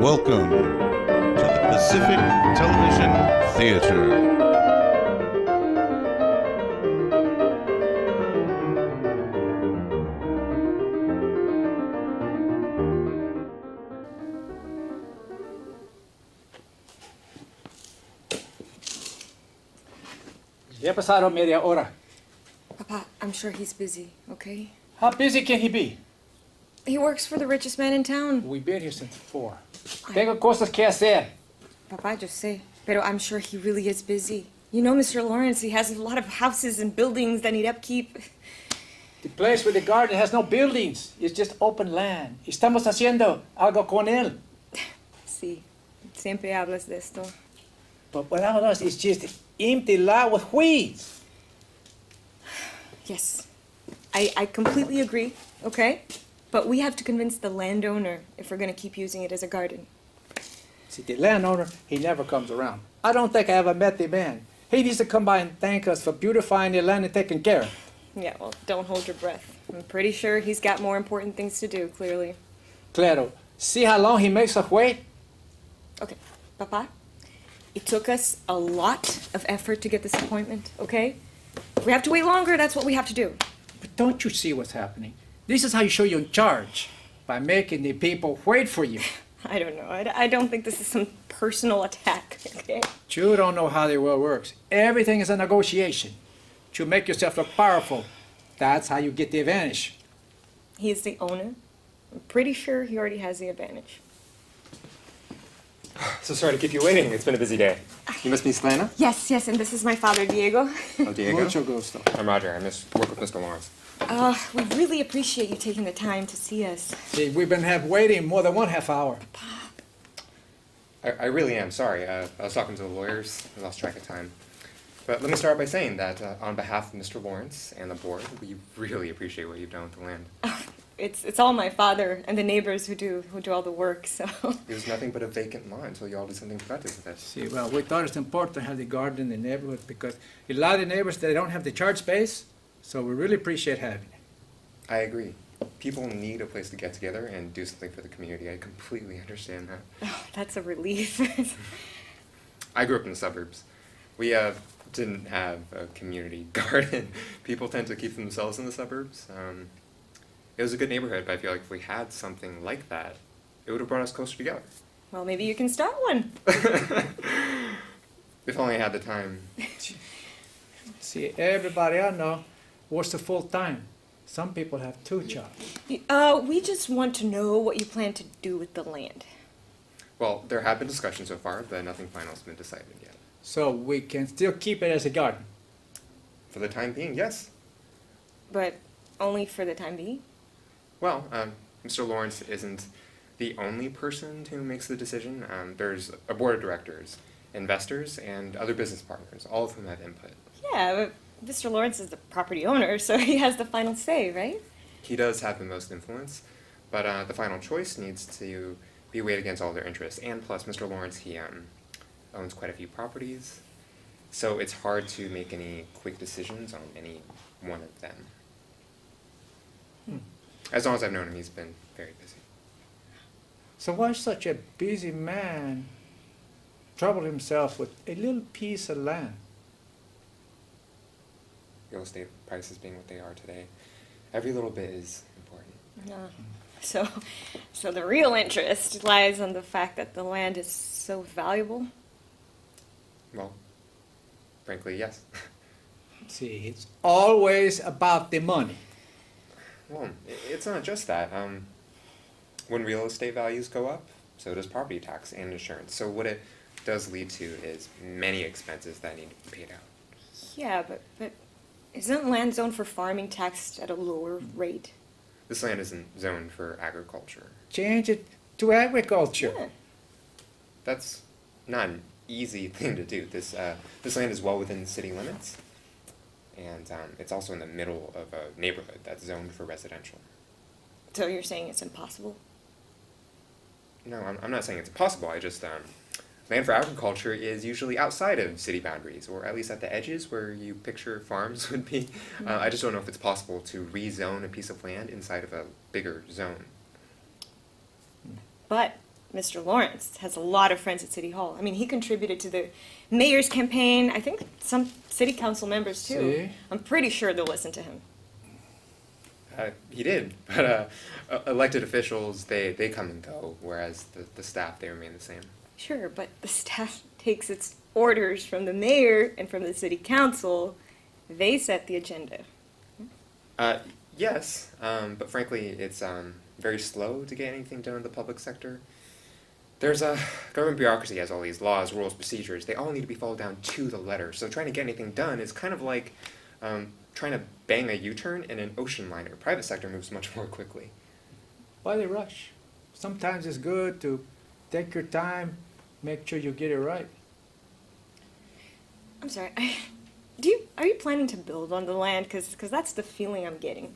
Welcome to the Pacific Television Theater. Ya pasaron media hora. Papa, I'm sure he's busy, okay? How busy can he be? He works for the richest man in town. We've been here since 4. Tengo cosas que hacer. Papa, just say. Pero I'm sure he really is busy. You know, Mr. Lawrence, he has a lot of houses and buildings that need upkeep. The place with the garden has no buildings. It's just open land. Estamos haciendo algo con él. Sí, siempre hablas de esto. But without us, it's just empty lot with weeds. Yes, I completely agree, okay? But we have to convince the landowner if we're going to keep using it as a garden. See, the landowner, he never comes around. I don't think I ever met the man. He needs to come by and thank us for beautifying the land and taking care of it. Yeah, well, don't hold your breath. I'm pretty sure he's got more important things to do, clearly. Claro, see how long he makes us wait? Okay, Papa, it took us a lot of effort to get this appointment, okay? If we have to wait longer, that's what we have to do. But don't you see what's happening? This is how you show you're in charge, by making the people wait for you. I don't know. I don't think this is some personal attack, okay? You don't know how the world works. Everything is a negotiation. To make yourself look powerful, that's how you get the advantage. He's the owner. I'm pretty sure he already has the advantage. So sorry to keep you waiting. It's been a busy day. You must be Selena? Yes, and this is my father, Diego. Oh, Diego. Mucho gusto. I'm Roger. I work with Mr. Lawrence. We really appreciate you taking the time to see us. See, we've been waiting more than 1/2 hour. I really am sorry. I was talking to the lawyers. I lost track of time. But let me start by saying that on behalf of Mr. Lawrence and the board, we really appreciate what you've done with the land. It's all my father and the neighbors who do all the work, so. It was nothing but a vacant lot until you all did something productive with it. See, well, we thought it's important to have the garden in the neighborhood because a lot of the neighbors, they don't have the charge space, so we really appreciate having it. I agree. People need a place to get together and do something for the community. I completely understand that. Oh, that's a relief. I grew up in the suburbs. We didn't have a community garden. People tend to keep themselves in the suburbs. It was a good neighborhood, but I feel like if we had something like that, it would have brought us closer together. Well, maybe you can start one. If only I had the time. See, everybody I know works a full time. Some people have 2 jobs. We just want to know what you plan to do with the land. Well, there have been discussions so far, but nothing final has been decided yet. So we can still keep it as a garden. For the time being, yes. But only for the time being? Well, Mr. Lawrence isn't the only person who makes the decision. There's a board of directors, investors, and other business partners, all of whom have input. Yeah, but Mr. Lawrence is the property owner, so he has the final say, right? He does have the most influence, but the final choice needs to be weighed against all their interests. And plus, Mr. Lawrence, he owns quite a few properties, so it's hard to make any quick decisions on any one of them. As long as I've known him, he's been very busy. So why such a busy man trouble himself with a little piece of land? Real estate prices being what they are today, every little bit is important. So the real interest lies on the fact that the land is so valuable? Well, frankly, yes. See, it's always about the money. Well, it's not just that. When real estate values go up, so does property tax and insurance. So what it does lead to is many expenses that need to be paid out. Yeah, but isn't land zoned for farming taxed at a lower rate? This land isn't zoned for agriculture. Change it to agriculture. Yeah. That's not an easy thing to do. This land is well within city limits, and it's also in the middle of a neighborhood that's zoned for residential. So you're saying it's impossible? No, I'm not saying it's impossible. I just land for agriculture is usually outside of city boundaries, or at least at the edges where you picture farms would be. I just don't know if it's possible to rezone a piece of land inside of a bigger zone. But Mr. Lawrence has a lot of friends at City Hall. I mean, he contributed to the mayor's campaign. I think some city council members too. See? I'm pretty sure they'll listen to him. He did, but elected officials, they come and go, whereas the staff, they remain the same. Sure, but the staff takes its orders from the mayor and from the city council. They set the agenda. Yes, but frankly, it's very slow to get anything done in the public sector. There's a government bureaucracy has all these laws, rules, procedures. They all need to be followed down to the letter. So trying to get anything done is kind of like trying to bang a U-turn in an ocean liner. Private sector moves much more quickly. Why they rush? Sometimes it's good to take your time, make sure you get it right. I'm sorry. Are you planning to build on the land? Because that's the feeling I'm getting.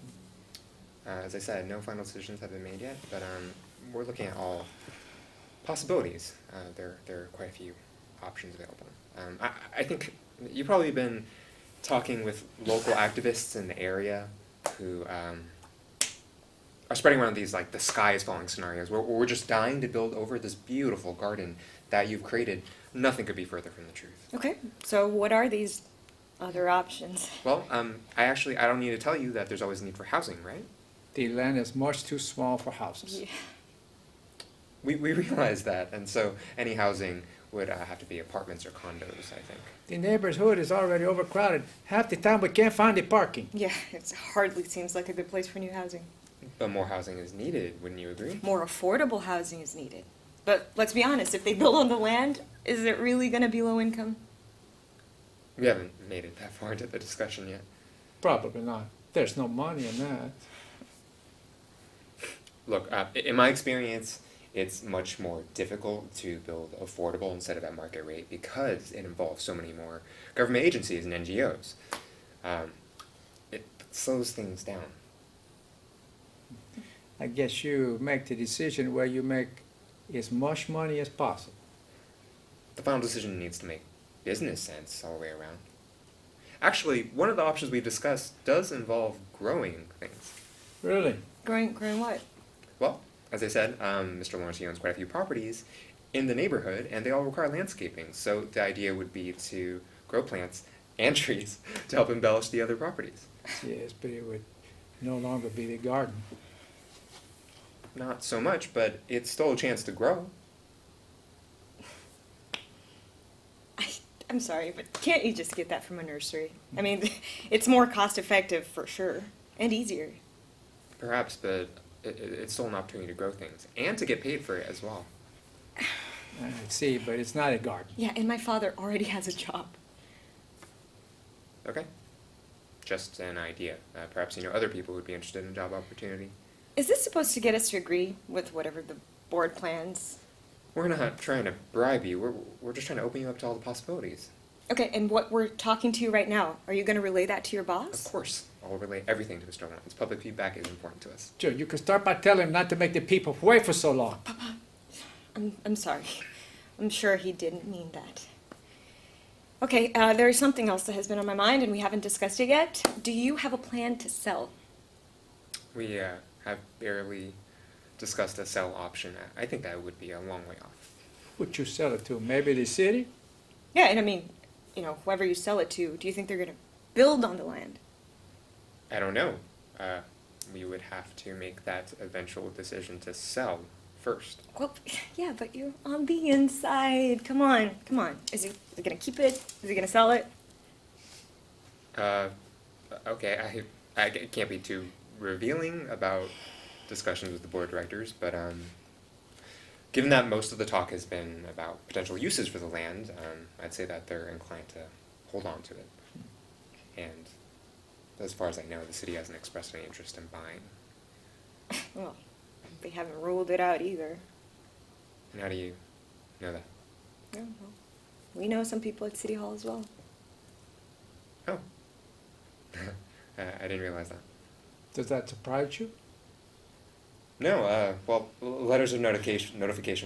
As I said, no final decisions have been made yet, but we're looking at all possibilities. There are quite a few options available. I think you've probably been talking with local activists in the area who are spreading around these like the sky is falling scenarios where we're just dying to build over this beautiful garden that you've created. Nothing could be further from the truth. Okay, so what are these other options? Well, I don't need to tell you that there's always a need for housing, right? The land is much too small for houses. Yeah. We realize that, and so any housing would have to be apartments or condos, I think. The neighborhood is already overcrowded. Half the time we can't find the parking. Yeah, it hardly seems like a good place for new housing. But more housing is needed, wouldn't you agree? More affordable housing is needed. But let's be honest, if they build on the land, is it really going to be low income? We haven't made it that far into the discussion yet. Probably not. There's no money in that. Look, in my experience, it's much more difficult to build affordable instead of at market rate because it involves so many more government agencies and NGOs. It slows things down. I guess you make the decision where you make as much money as possible. The final decision needs to make business sense all the way around. Actually, one of the options we've discussed does involve growing things. Really? Growing what? Well, as I said, Mr. Lawrence, he owns quite a few properties in the neighborhood, and they all require landscaping. So the idea would be to grow plants and trees to help embellish the other properties. Yes, but it would no longer be the garden. Not so much, but it's still a chance to grow. I'm sorry, but can't you just get that from a nursery? I mean, it's more cost effective for sure, and easier. Perhaps, but it's still an opportunity to grow things and to get paid for it as well. I see, but it's not a garden. Yeah, and my father already has a job. Okay. Just an idea. Perhaps you know other people would be interested in a job opportunity. Is this supposed to get us to agree with whatever the board plans? We're not trying to bribe you. We're just trying to open you up to all the possibilities. Okay, and what we're talking to you right now, are you going to relay that to your boss? Of course, I'll relay everything to Mr. Lawrence. Public feedback is important to us. Sure, you can start by telling him not to make the people wait for so long. Papa, I'm sorry. I'm sure he didn't mean that. Okay, there's something else that has been on my mind and we haven't discussed it yet. Do you have a plan to sell? We have barely discussed a sell option. I think that would be a long way off. Would you sell it to? Maybe the city? Yeah, and I mean, you know, whoever you sell it to, do you think they're going to build on the land? I don't know. We would have to make that eventual decision to sell first. Well, yeah, but you're on the inside. Come on, come on. Is he going to keep it? Is he going to sell it? Okay, I can't be too revealing about discussions with the board of directors, but given that most of the talk has been about potential uses for the land, I'd say that they're inclined to hold on to it. And as far as I know, the city hasn't expressed any interest in buying. Well, they haven't ruled it out either. And how do you know that? Yeah, well, we know some people at City Hall as well. Oh. I didn't realize that. Does that surprise you? No, well, letters of notification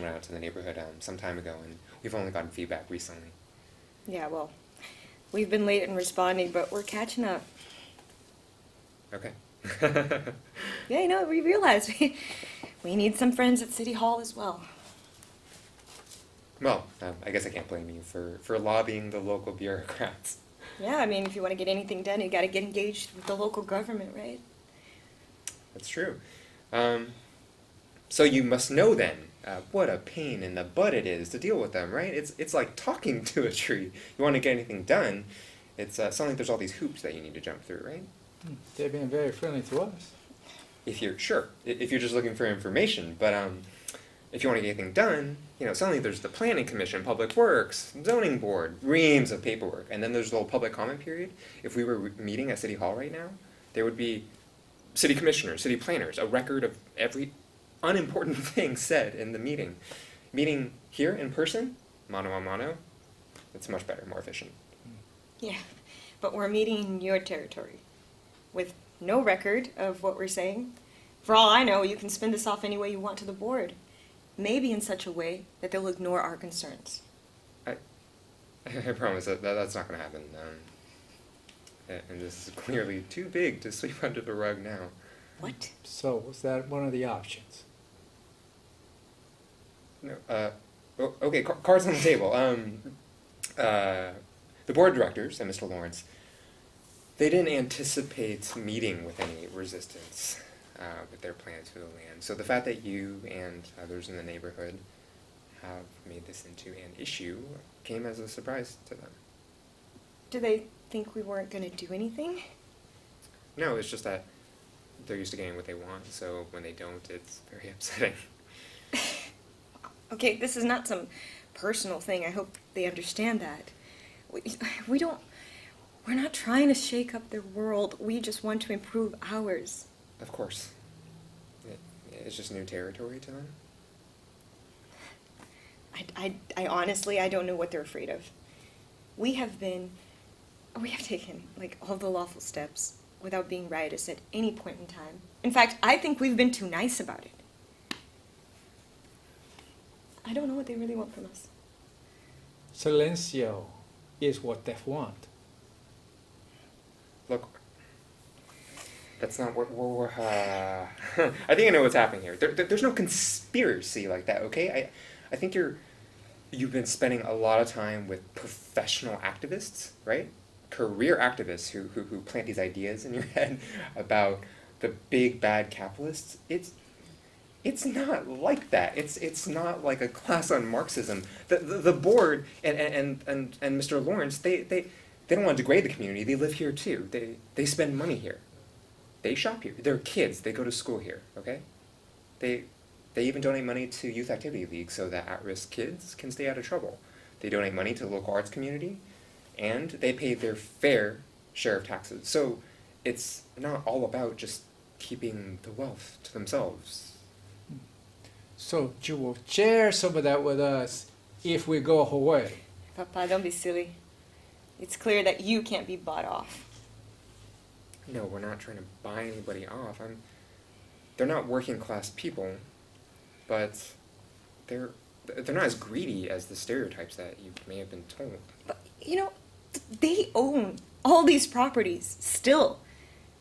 went out to the neighborhood some time ago, and we've only gotten feedback recently. Yeah, well, we've been late in responding, but we're catching up. Okay. Yeah, you know, we realize we need some friends at City Hall as well. Well, I guess I can't blame you for lobbying the local bureaucrats. Yeah, I mean, if you want to get anything done, you got to get engaged with the local government, right? That's true. So you must know then what a pain in the butt it is to deal with them, right? It's like talking to a tree. You want to get anything done, it's something like there's all these hoops that you need to jump through, right? They've been very friendly to us. If you're sure, if you're just looking for information, but if you want to get anything done, suddenly there's the planning commission, public works, zoning board, reams of paperwork, and then there's the whole public comment period. If we were meeting at City Hall right now, there would be city commissioners, city planners, a record of every unimportant thing said in the meeting. Meeting here in person, mano a mano, it's much better, more efficient. Yeah, but we're meeting in your territory with no record of what we're saying. For all I know, you can spin this off any way you want to the board. Maybe in such a way that they'll ignore our concerns. I promise that's not going to happen. And this is clearly too big to sweep under the rug now. What? So was that one of the options? No, okay, cards on the table. The board of directors and Mr. Lawrence, they didn't anticipate meeting with any resistance with their plans for the land. So the fact that you and others in the neighborhood have made this into an issue came as a surprise to them. Do they think we weren't going to do anything? No, it's just that they're used to getting what they want, so when they don't, it's very upsetting. Okay, this is not some personal thing. I hope they understand that. We're not trying to shake up their world. We just want to improve ours. Of course. It's just new territory to them. I honestly, I don't know what they're afraid of. We have taken, like, all the lawful steps without being riotous at any point in time. In fact, I think we've been too nice about it. I don't know what they really want from us. Silencio is what they want. Look, that's not what we're I think I know what's happening here. There's no conspiracy like that, okay? I think you've been spending a lot of time with professional activists, right? Career activists who plant these ideas in your head about the big bad capitalists. It's not like that. It's not like a class on Marxism. The board and Mr. Lawrence, they don't want to degrade the community. They live here too. They spend money here. They shop here. They're kids. They go to school here. Okay. They even donate money to youth activity leagues so that at-risk kids can stay out of trouble. They donate money to the local arts community, and they pay their fair share of taxes. So it's not all about just keeping the wealth to themselves. So you will share some of that with us if we go away. Papa, don't be silly. It's clear that you can't be bought off. No, we're not trying to buy anybody off. They're not working class people, but they're not as greedy as the stereotypes that you may have been told. But, they own all these properties still.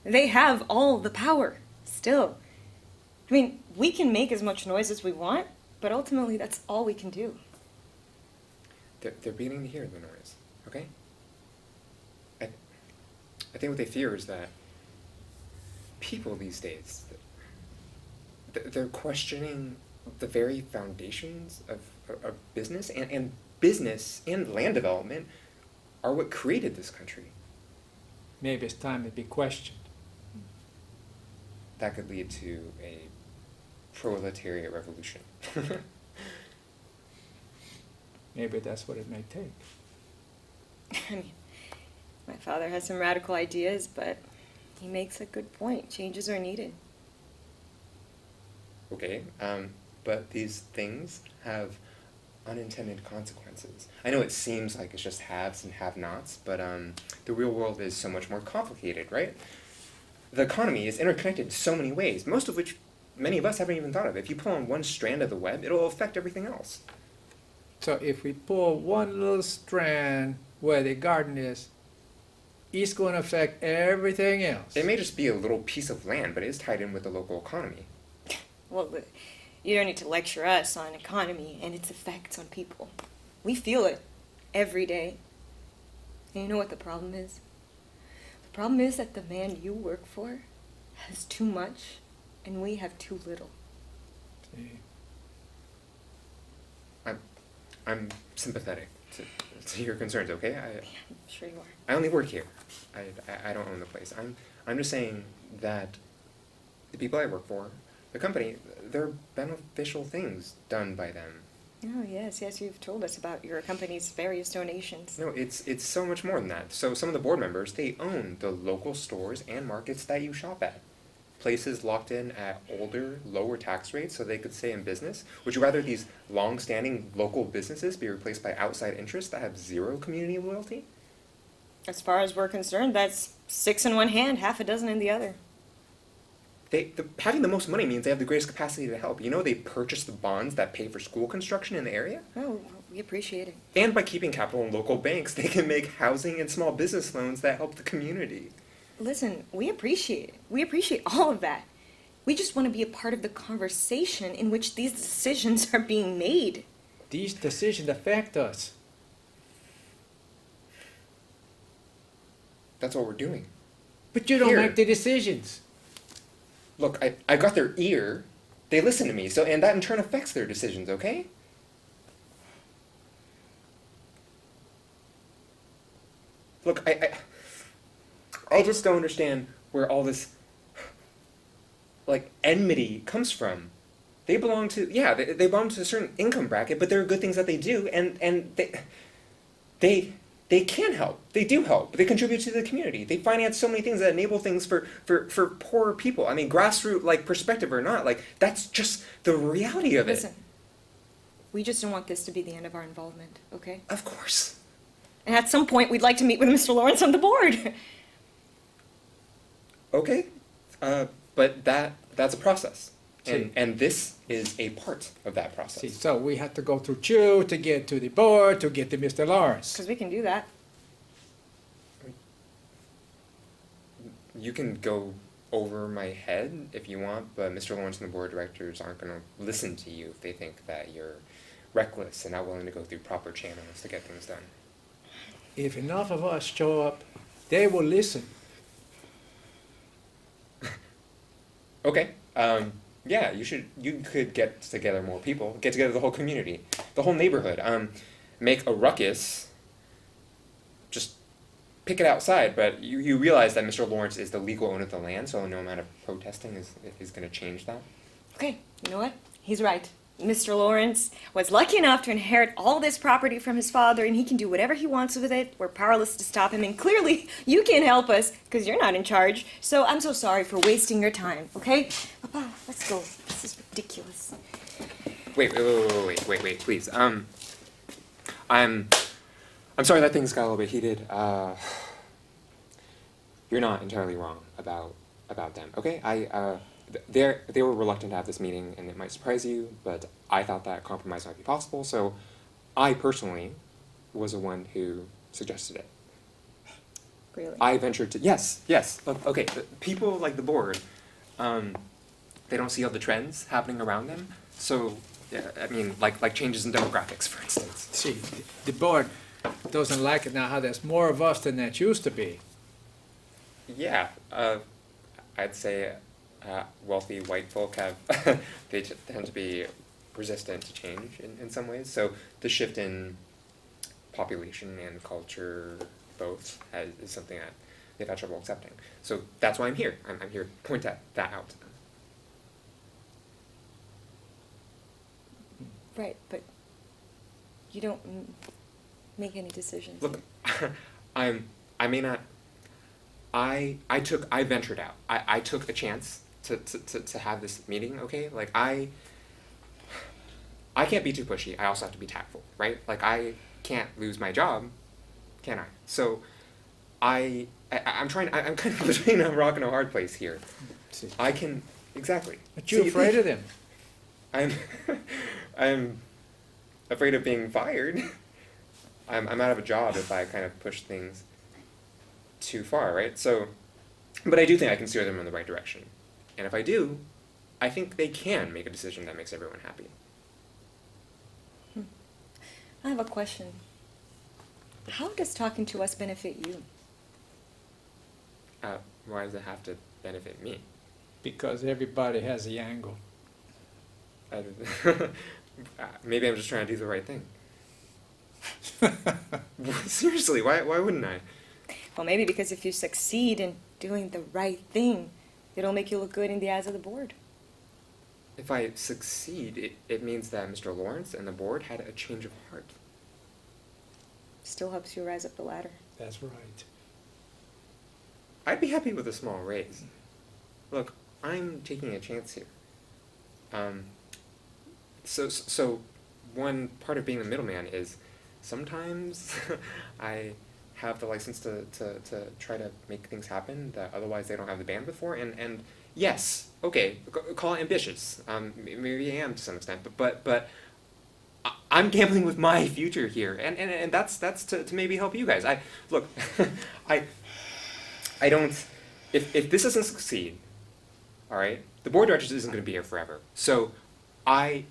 They have all the power still. I mean, we can make as much noise as we want, but ultimately that's all we can do. They're beginning to hear the noise, okay? I think what they fear is that people these days, they're questioning the very foundations of business, and business and land development are what created this country. Maybe it's time to be questioned. That could lead to a proletariat revolution. Maybe that's what it may take. I mean, my father has some radical ideas, but he makes a good point. Changes are needed. Okay, but these things have unintended consequences. I know it seems like it's just haves and have-nots, but the real world is so much more complicated, right? The economy is interconnected in so many ways, most of which many of us haven't even thought of. If you pull on one strand of the web, it'll affect everything else. So if we pull one little strand where the garden is, it's going to affect everything else. It may just be a little piece of land, but it is tied in with the local economy. Well, You don't need to lecture us on economy and its effects on people. We feel it every day. And you know what the problem is? The problem is that the man you work for has too much and we have too little. See. I'm sympathetic to your concerns, okay? I'm sure you are. I only work here. I don't own the place. I'm just saying that the people I work for, the company, there are beneficial things done by them. Oh, yes, you've told us about your company's various donations. No, it's so much more than that. So some of the board members, they own the local stores and markets that you shop at. Places locked in at older, lower tax rates so they could stay in business? Would you rather these long-standing local businesses be replaced by outside interests that have zero community loyalty? As far as we're concerned, that's 6 in one hand, half a dozen in the other. Having the most money means they have the greatest capacity to help. You know, they purchase the bonds that pay for school construction in the area. Oh, we appreciate it. And by keeping capital in local banks, they can make housing and small business loans that help the community. Listen, we appreciate it. We appreciate all of that. We just want to be a part of the conversation in which these decisions are being made. These decisions affect us. That's what we're doing. But you don't Here. make the decisions. Look, I got their ear. They listen to me, so and that in turn affects their decisions, okay? Look, I just don't understand where all this, like, enmity comes from. They belong to, yeah, they belong to a certain income bracket, but there are good things that they do, and they can help. They do help. They contribute to the community. They finance so many things that enable things for poorer people. I mean, grassroots, like, perspective or not, like, that's just the reality of it. Listen, we just don't want this to be the end of our involvement, okay? Of course. And at some point, we'd like to meet with Mr. Lawrence on the board. Okay, but that's a process, See. and this is a part of that process. See, so we have to go through you to get to the board, to get to Mr. Lawrence. Because we can do that. You can go over my head if you want, but Mr. Lawrence and the board of directors aren't going to listen to you if they think that you're reckless and not willing to go through proper channels to get things done. If enough of us show up, they will listen. Okay. Yeah, you could get together more people, get together the whole community, the whole neighborhood, make a ruckus, just pick it outside, but you realize that Mr. Lawrence is the legal owner of the land, so no amount of protesting is going to change that. Okay, you know what? He's right. Mr. Lawrence was lucky enough to inherit all this property from his father, and he can do whatever he wants with it. We're powerless to stop him, and clearly you can't help us because you're not in charge. So I'm so sorry for wasting your time, okay? Papa, let's go. This is ridiculous. Wait, please. I'm sorry that things got a little bit heated. You're not entirely wrong about them, okay? They were reluctant to have this meeting, and it might surprise you, but I thought that compromise might be possible, so I personally was the one who suggested it. Really? I ventured to, yes, look, okay, people like the board, they don't see all the trends happening around them, so, yeah, I mean, like changes in demographics, for instance. See, the board doesn't like it now how there's more of us than that used to be. Yeah, I'd say wealthy white folk have, they tend to be resistant to change in some ways. So the shift in population and culture both is something that they've had trouble accepting. So that's why I'm here. I'm here to point that out to them. Right, but you don't make any decisions. Look, I may not. I ventured out. I took a chance to have this meeting. Okay, like I can't be too pushy. I also have to be tactful, right? Like I can't lose my job, can I? So I'm kind of between a rock and a hard place here. See. I can exactly. But you're afraid of them. I'm afraid of being fired. I'm out of a job if I kind of push things too far, right? So, but I do think I can steer them in the right direction. And if I do, I think they can make a decision that makes everyone happy. I have a question. How does talking to us benefit you? Why does it have to benefit me? Because everybody has the angle. Maybe I'm just trying to do the right thing. Seriously, why wouldn't I? Well, maybe because if you succeed in doing the right thing, it'll make you look good in the eyes of the board. If I succeed, it means that Mr. Lawrence and the board had a change of heart. Still helps you rise up the ladder. That's right. I'd be happy with a small raise. Look, I'm taking a chance here. So one part of being a middleman is sometimes I have the license to try to make things happen that otherwise they don't have the bandwidth for, and yes, okay, call it ambitious. Maybe I am to some extent, but I'm gambling with my future here, and that's to maybe help you guys. Look, I don't. If this doesn't succeed, all right, the board of directors isn't going to be here forever. So, I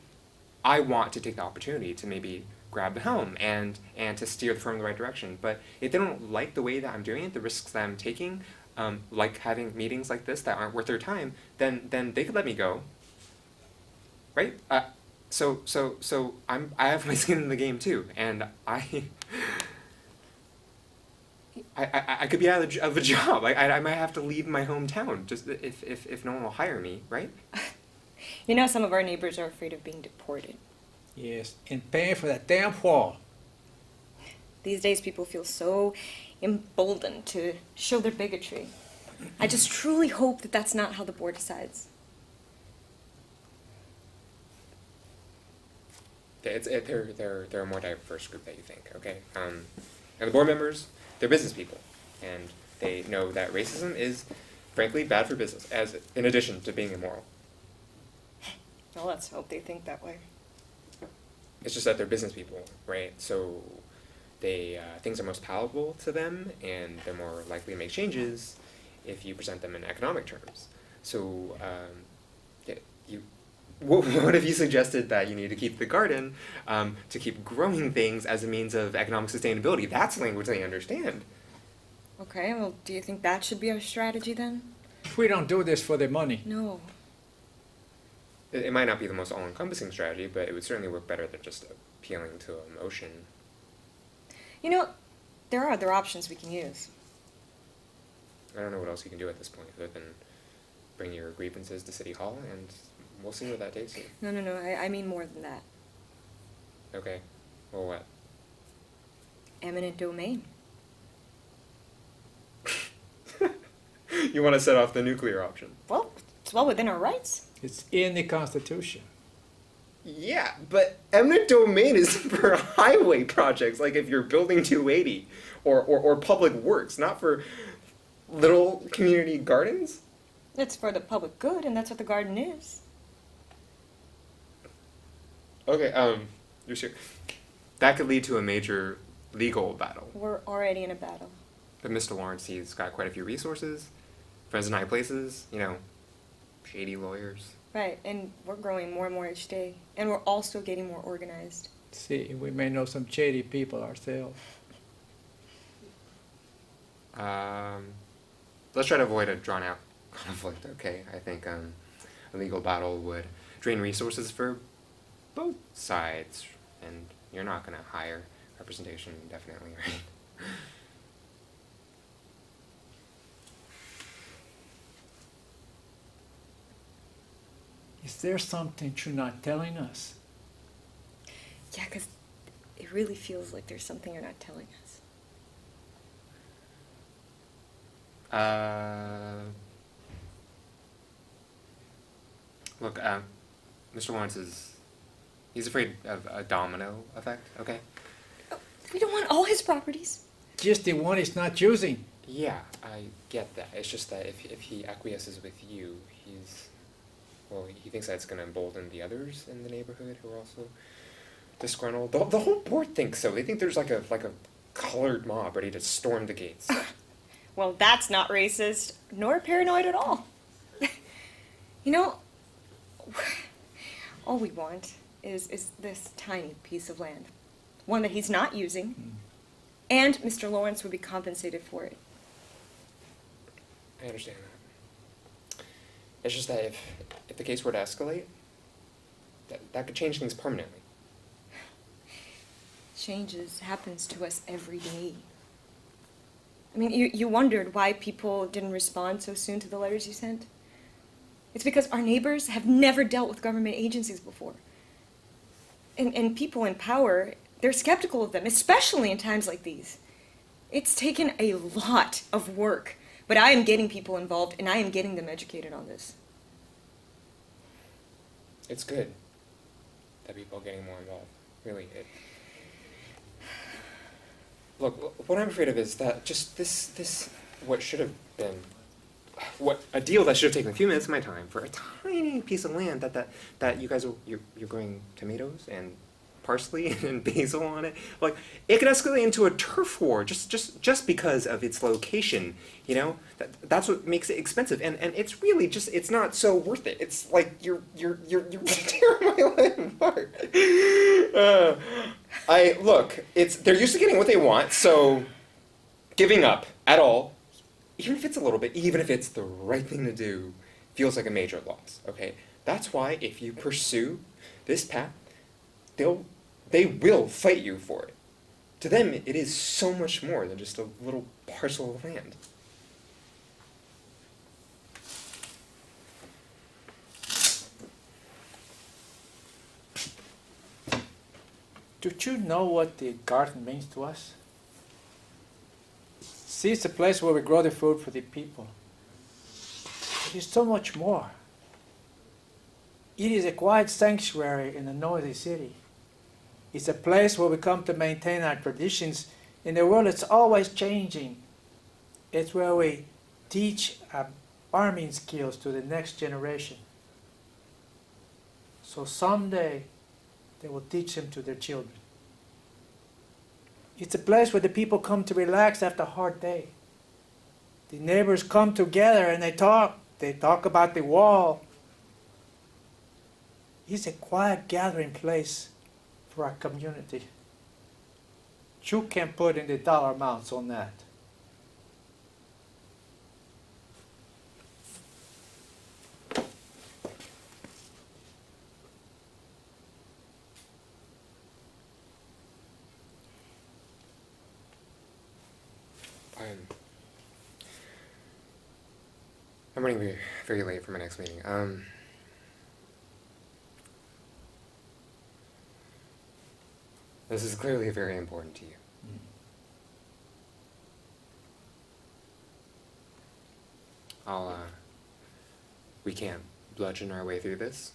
want to take the opportunity to maybe grab the helm and to steer the firm in the right direction. But if they don't like the way that I'm doing it, the risks that I'm taking, like having meetings like this that aren't worth their time, then they could let me go. Right? So I have my skin in the game too, and I could be out of a job. I might have to leave my hometown just if no one will hire me, right? You know, some of our neighbors are afraid of being deported. Yes, and paying for that damn wall. These days, people feel so emboldened to show their bigotry. I just truly hope that that's not how the board decides. They're a more diverse group than you think, okay? And the board members, they're business people, and they know that racism is, frankly, bad for business, as in addition to being immoral. Well, let's hope they think that way. It's just that they're business people, right? So they things are most palatable to them, and they're more likely to make changes if you present them in economic terms. So what if you suggested that you need to keep the garden to keep growing things as a means of economic sustainability? That's language they understand. Okay, well, do you think that should be our strategy then? We don't do this for the money. No. It might not be the most all-encompassing strategy, but it would certainly work better than just appealing to emotion. You know, there are other options we can use. I don't know what else you can do at this point other than bring your grievances to City Hall, and we'll see where that takes you. No, I mean more than that. Okay. Well, what? Eminent domain. You want to set off the nuclear option? Well, it's well within our rights. It's in the Constitution. Yeah, but eminent domain is for highway projects, like if you're building 280, or public works, not for little community gardens. It's for the public good, and that's what the garden is. Okay, you're sure? That could lead to a major legal battle. We're already in a battle. But Mr. Lawrence, he's got quite a few resources, friends in high places, shady lawyers. Right, and we're growing more and more each day. And we're also getting more organized. See, we may know some shady people ourselves. Let's try to avoid a drawn-out conflict, okay? I think a legal battle would drain resources for both sides, and you're not going to hire representation indefinitely, right? Is there something you're not telling us? Yeah, because it really feels like there's something you're not telling us. Look, Mr. Lawrence he's afraid of a domino effect, okay? Oh, we don't want all his properties. Just the one he's not using. Yeah, I get that. It's just that if he acquiesces with you, he thinks that's going to embolden the others in the neighborhood who are also disgruntled. The whole board thinks so. They think there's like a colored mob ready to storm the gates. Well, that's not racist, nor paranoid at all. You know, All we want is this tiny piece of land, one that he's not using, and Mr. Lawrence would be compensated for it. I understand that. It's just that if the case were to escalate, that could change things permanently. Changes happens to us every day. I mean, you wondered why people didn't respond so soon to the letters you sent? It's because our neighbors have never dealt with government agencies before. And people in power, they're skeptical of them, especially in times like these. It's taken a lot of work, but I am getting people involved and I am getting them educated on this. It's good that people are getting more involved. Really, Look, what I'm afraid of is that just this what should have been, a deal that should have taken a few minutes of my time for a tiny piece of land that you guys you're growing tomatoes and parsley and basil on it. Like, it could escalate into a turf war just because of its location. You know, that's what makes it expensive, and it's really just, it's not so worth it. It's like you're tearing my life apart. They're used to getting what they want, so giving up at all, even if it's a little bit, even if it's the right thing to do, feels like a major loss. Okay, that's why if you pursue this path, they will fight you for it. To them, it is so much more than just a little parcel of land. Do you know what the garden means to us? See, it's a place where we grow the food for the people. It is so much more. It is a quiet sanctuary in a noisy city. It's a place where we come to maintain our traditions in a world that's always changing. It's where we teach our farming skills to the next generation. So someday they will teach them to their children. It's a place where the people come to relax after a hard day. The neighbors come together and they talk. They talk about the wall. It's a quiet gathering place for our community. You can put in the dollar amounts on that. I'm running very, very late for my next meeting. This is clearly very important to you. We can't bludgeon our way through this.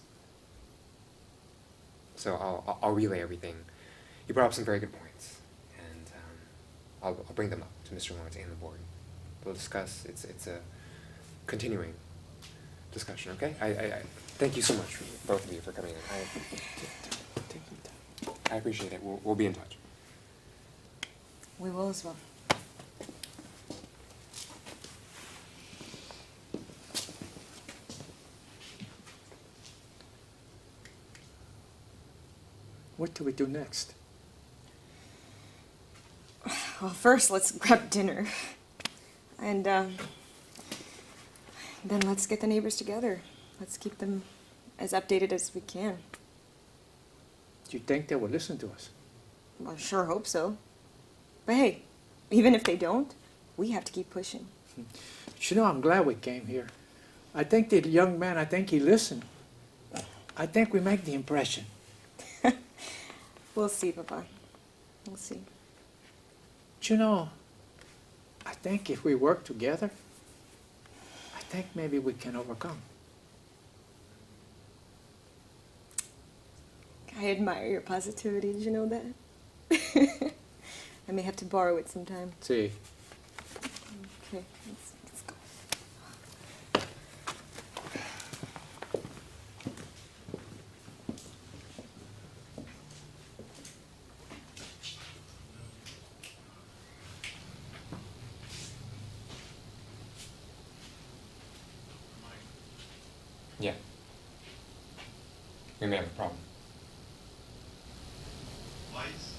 So I'll relay everything. You brought up some very good points, and I'll bring them up to Mr. Lawrence and the board. We'll discuss. It's a continuing discussion. Okay. I thank you so much, both of you, for coming in. I appreciate it. We'll be in touch. We will as well. What do we do next? Well, first let's grab dinner. And then let's get the neighbors together. Let's keep them as updated as we can. Do you think they will listen to us? Well, I sure hope so. But hey, even if they don't, we have to keep pushing. You know, I'm glad we came here. I think the young man, I think he listened. I think we make the impression. We'll see, Papa. We'll see. You know, I think if we work together, I think maybe we can overcome. I admire your positivity. Did you know that? I may have to borrow it sometime. See. Okay, let's go. Yeah. we may have a problem. Lights.